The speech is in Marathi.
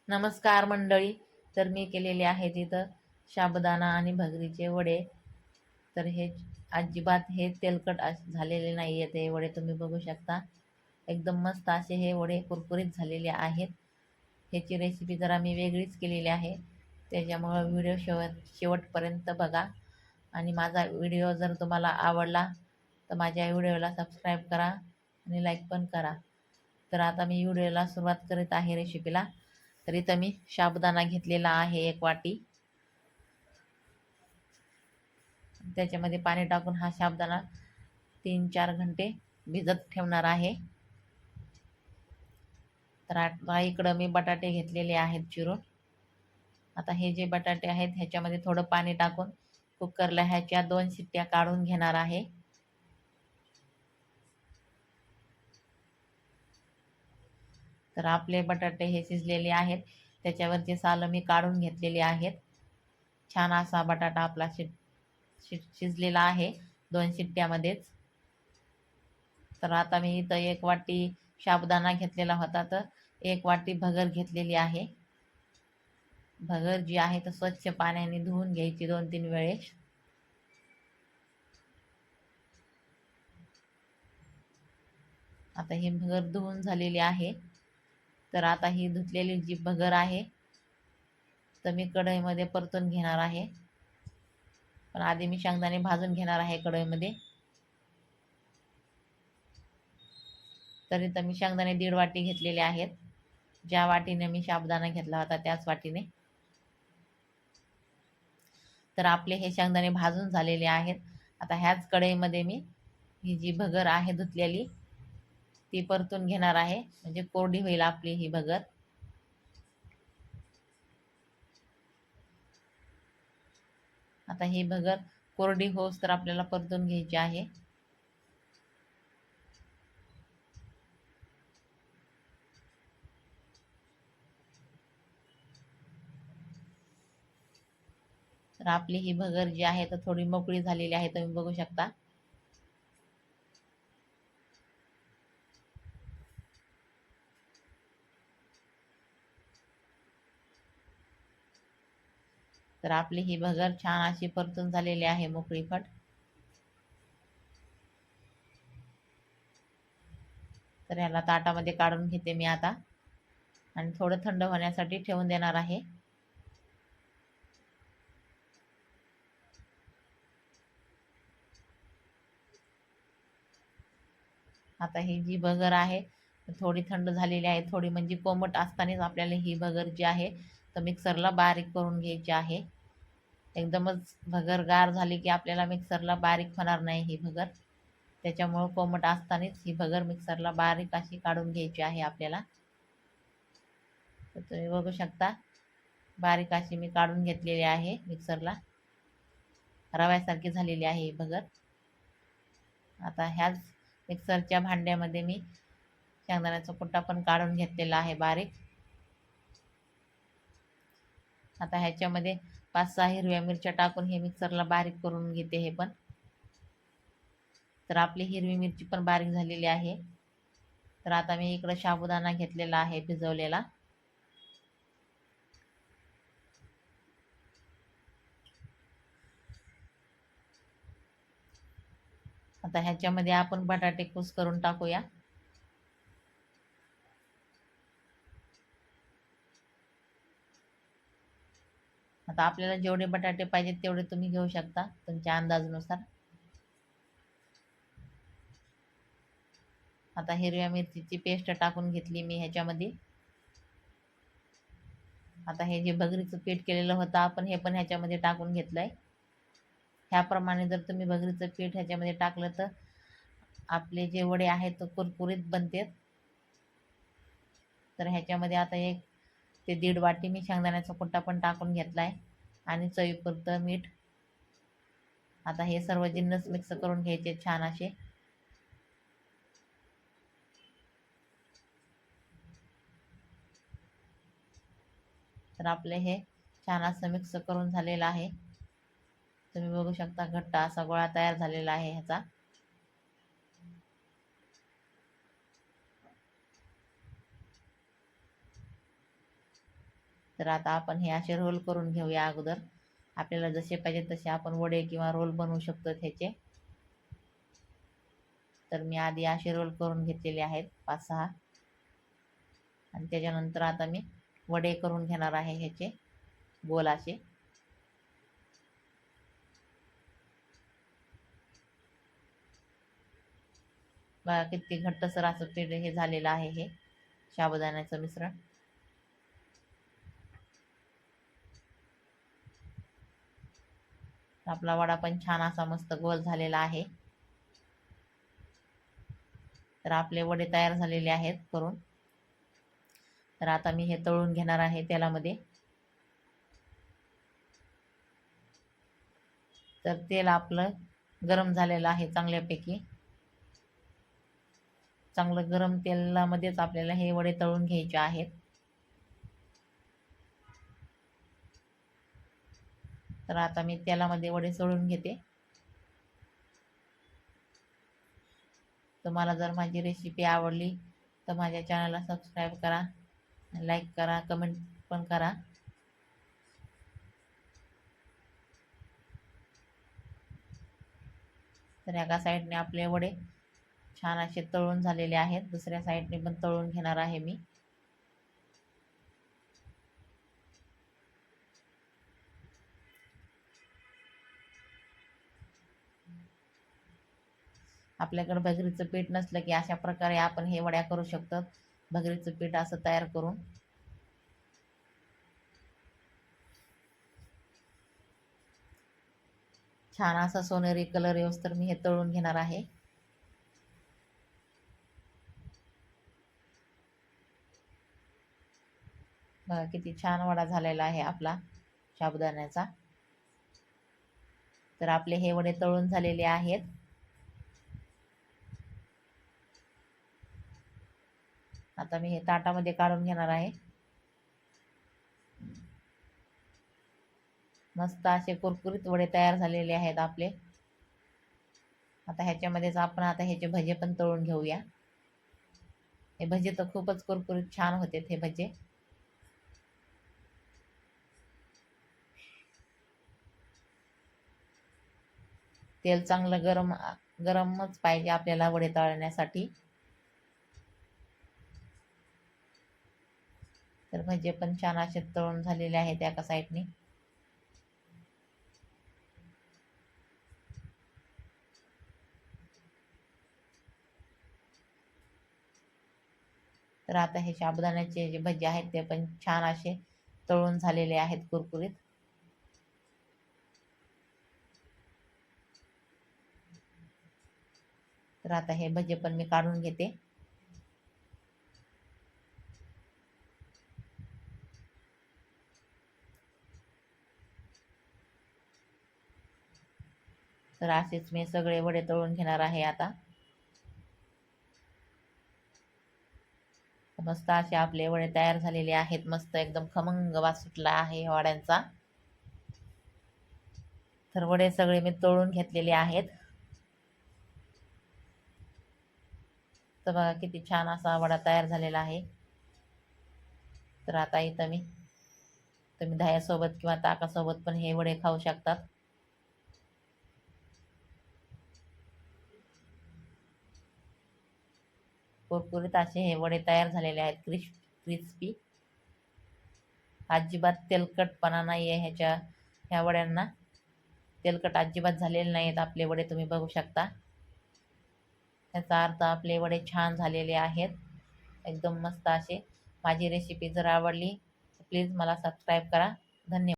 नमस्कार मंडळी. तर मी केलेले आहेत इथं साबुदाणा आणि भगरीचे वडे. तर हे अजिबात हे तेलकट झालेले नाही आहेत. हे वडे तुम्ही बघू शकता, एकदम मस्त असे हे वडे कुरकुरीत झालेले आहेत. ह्याची रेसिपी जरा मी वेगळीच केलेली आहे, त्याच्यामुळं व्हिडिओ शेवटपर्यंत बघा. आणि माझा व्हिडिओ जर तुम्हाला आवडला तर माझ्या व्हिडिओला सबस्क्राईब करा आणि लाईक पण करा. तर आता मी व्हिडिओला सुरुवात करीत आहे रेसिपीला. तर इथं मी साबुदाणा घेतलेला आहे 1 वाटी. त्याच्यामध्ये पाणी टाकून हा साबुदाणा 3-4 घंटे भिजत ठेवणार आहे. तर आता इकडं मी बटाटे घेतलेले आहेत चिरून. आता हे जे बटाटे आहेत ह्याच्यामध्ये थोडं पाणी टाकून कुकरला ह्याच्या 2 शिट्ट्या काढून घेणार आहे. तर आपले बटाटे हे शिजलेले आहेत, त्याच्यावरची सालं मी काढून घेतलेली आहेत. छान असा बटाटा आपला शिजलेला आहे 2 शिट्ट्यामध्येच. तर आता मी इथं 1 वाटी साबुदाणा घेतलेला होता, तर 1 वाटी भगर घेतलेली आहे. भगर जी आहे तर स्वच्छ पाण्याने धुवून घ्यायची 2-3 वेळेस. आता ही भगर धुवून झालेली आहे. तर आता ही धुतलेली जी भगर आहे तर मी कढईमध्ये परतून घेणार आहे. पण आधी मी शेंगदाणे भाजून घेणार आहे कढईमध्ये. तर इथं मी शेंगदाणे 1.5 वाटी घेतलेले आहेत. ज्या वाटीने मी साबुदाणा घेतला होता त्याच वाटीने. तर आपले हे शेंगदाणे भाजून झालेले आहेत. आता ह्याच कढईमध्ये मी ही जी भगर आहे धुतलेली ती परतून घेणार आहे, म्हणजे कोरडी होईल आपली ही भगर. आता ही भगर कोरडी होस तर आपल्याला परतून घ्यायची आहे. तर आपली ही भगर जी आहे तर थोडी मोकळी झालेली आहे, तुम्ही बघू शकता. तर आपली ही भगर छान अशी परतून झालेली आहे मोकळीकट. तर ह्याला ताटामध्ये काढून घेते मी आता आणि थोडं थंड होण्यासाठी ठेवून देणार आहे. आता ही जी भगर आहे थोडी थंड झालेली आहे, थोडी म्हणजे कोमट असतानाच आपल्याला ही भगर जी आहे तर मिक्सरला बारीक करून घ्यायची आहे. एकदमच भगर गार झाली की आपल्याला मिक्सरला बारीक होणार नाही ही भगर, त्याच्यामुळं कोमट असतानाच ही भगर मिक्सरला बारीक अशी काढून घ्यायची आहे आपल्याला. तर तुम्ही बघू शकता बारीक अशी मी काढून घेतलेली आहे मिक्सरला. रव्यासारखी झालेली आहे ही भगर. आता ह्याच मिक्सरच्या भांड्यामध्ये मी शेंगदाण्याचा कुट्टा पण काढून घेतलेला आहे बारीक. आता ह्याच्यामध्ये 5-6 हिरव्या मिरच्या टाकून हे मिक्सरला बारीक करून घेते हे पण. तर आपली हिरवी मिरची पण बारीक झालेली आहे. तर आता मी इकडं साबुदाणा घेतलेला आहे भिजवलेला. आता ह्याच्यामध्ये आपण बटाटे कुस करून टाकूया. आता आपल्याला जेवढे बटाटे पाहिजेत तेवढे तुम्ही घेऊ शकता तुमच्या अंदाजानुसार. आता हिरव्या मिरचीची पेस्ट टाकून घेतली मी ह्याच्यामध्ये. आता हे जे भगरीचं पीठ केलेलं होतं आपण हे पण ह्याच्यामध्ये टाकून घेतलंय. ह्याप्रमाणे जर तुम्ही भगरीचं पीठ ह्याच्यामध्ये टाकलं तर आपले जे वडे आहेत ते कुरकुरीत बनतात. तर ह्याच्यामध्ये आता 1 ते 1.5 वाटी मी शेंगदाण्याचा कुट्टा पण टाकून घेतलाय आणि चवीपुरतं मीठ. आता हे सर्व जिन्नस मिक्स करून घ्यायचे छान असे. तर आपले हे छान असं मिक्स करून झालेलं आहे. तुम्ही बघू शकता घट्ट असा गोळा तयार झालेला आहे ह्याचा. तर आता आपण हे असे रोल करून घेऊया अगोदर. आपल्याला जसे पाहिजे तसे आपण वडे किंवा रोल बनवू शकतो त्याचे. तर मी आधी असे रोल करून घेतलेले आहेत 5-6, आणि त्याच्यानंतर आता मी वडे करून घेणार आहे ह्याचे गोल असे. बघा किती घट्टसर असं पीठ हे झालेलं आहे हे साबुदाण्याचं मिश्रण. आपला वडा पण छान असा मस्त गोल झालेला आहे. तर आपले वडे तयार झालेले आहेत करून. तर आता मी हे तळून घेणार आहे तेलामध्ये. तर तेल आपलं गरम झालेलं आहे चांगल्यापैकी. चांगलं गरम तेलामध्येच आपल्याला हे वडे तळून घ्यायचे आहेत. तर आता मी तेलामध्ये वडे सोडून घेते. तुम्हाला जर माझी रेसिपी आवडली तर माझ्या चॅनलला सबस्क्राईब करा, लाईक करा, कमेंट पण करा. तर एका साईडने आपले वडे छान असे तळून झालेले आहेत, दुसऱ्या साईडने पण तळून घेणार आहे मी. आपल्याकडे भगरीचं पीठ नसलं की अशा प्रकारे आपण हे वड्या करू शकतो. भगरीचं पीठ असं तयार करून छान असा सोनेरी कलर येऊस्तर मी हे तळून घेणार आहे. बघा किती छान वडा झालेला आहे आपला साबुदाण्याचा. तर आपले हे वडे तळून झालेले आहेत. आता मी हे ताटामध्ये काढून घेणार आहे. मस्त असे कुरकुरीत वडे तयार झालेले आहेत आपले. आता ह्याच्यामध्येच आपण आता ह्याचे भजे पण तळून घेऊया. हे भजे तर खूपच कुरकुरीत छान होते हे भजे. तेल चांगलं गरमच पाहिजे आपल्याला वडे तळण्यासाठी. तर भजे पण छान असे तळून झालेले आहेत एका साईडने. तर आता हे साबुदाण्याचे जे भजे आहेत ते पण छान असे तळून झालेले आहेत कुरकुरीत. तर आता हे भजे पण मी काढून घेते. तर असेच मी सगळे वडे तळून घेणार आहे आता. मस्त असे आपले वडे तयार झालेले आहेत. मस्त एकदम खमंग वास सुटला आहे वड्यांचा. तर वडे सगळे मी तळून घेतलेले आहेत. तर बघा किती छान असा वडा तयार झालेला आहे. तर आता इथं तुम्ही दह्यासोबत किंवा ताकासोबत पण हे वडे खाऊ शकतात. कुरकुरीत असे हे वडे तयार झालेले आहेत, क्रिस्पी. अजिबात तेलकटपणा नाही आहे ह्या वड्यांना. तेलकट अजिबात झालेले नाहीत आपले वडे, तुम्ही बघू शकता. याचा अर्थ आपले वडे छान झालेले आहेत, एकदम मस्त असे. माझी रेसिपी जर आवडली तर प्लीज मला सबस्क्राईब करा. धन्यवाद.